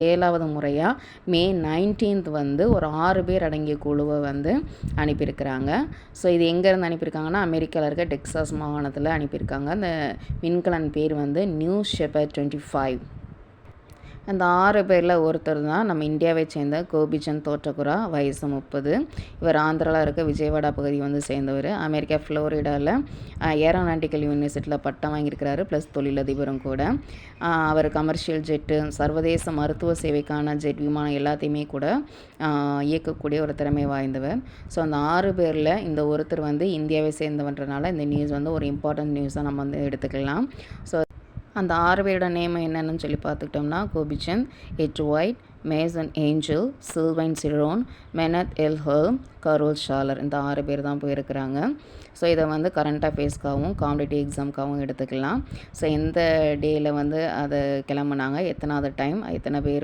7வது முறையாக மே 19th வந்து ஒரு 6 பேர் அடங்கிய குழுவை வந்து அனுப்பியிருக்கிறாங்க. ஸோ இது எங்கேருந்து அனுப்பியிருக்காங்கன்னா, அமெரிக்காவில் இருக்க டெக்சாஸ் மாகாணத்தில் அனுப்பியிருக்காங்க. அந்த விண்கலன் பேர் வந்து நியூ ஷெப்பர்ட் 25. அந்த 6 பேரில் ஒருத்தர் தான் நம்ம இந்தியாவை சேர்ந்த கோபிச்சந்த் தோட்டகுரா, வயசு 30. இவர் ஆந்திராவில் இருக்க விஜயவாடா பகுதியை வந்து சேர்ந்தவர். அமெரிக்கா ஃப்ளோரிடாவில் ஏரோநாட்டிக்கல் யூனிவர்சிட்டியில் பட்டம் வாங்கியிருக்கிறாரு, ப்ளஸ் தொழிலதிபரும் கூட. அவர் கமர்ஷியல் ஜெட்டு, சர்வதேச மருத்துவ சேவைக்கான ஜெட் விமானம் எல்லாத்தையுமே கூட இயக்கக்கூடிய ஒரு திறமை வாய்ந்தவர். ஸோ அந்த 6 பேரில் இந்த ஒருத்தர் வந்து இந்தியாவை சேர்ந்தவன்றனால இந்த நியூஸ் வந்து ஒரு இம்பார்ட்டன்ட் நியூஸாக நம்ம வந்து எடுத்துக்கலாம். ஸோ அந்த 6 பேரோட நேம் என்னென்னு சொல்லி பார்த்துக்கிட்டோம்னா, Gopichand, Ed Dwight, Mason Angel, Sylvain Chiron, Kenneth L ஹெர்ம், கரோல் ஷாலர். இந்த 6 பேர் தான் போயிருக்கிறாங்க. ஸோ இதை வந்து கரண்ட் அஃபேர்ஸ்க்காகவும் காம்படிட்டிவ் எக்ஸாமுக்காகவும் எடுத்துக்கலாம். ஸோ எந்த டேயில் வந்து அதை கிளம்புனாங்க, எத்தனாவது டைம், எத்தனை பேர்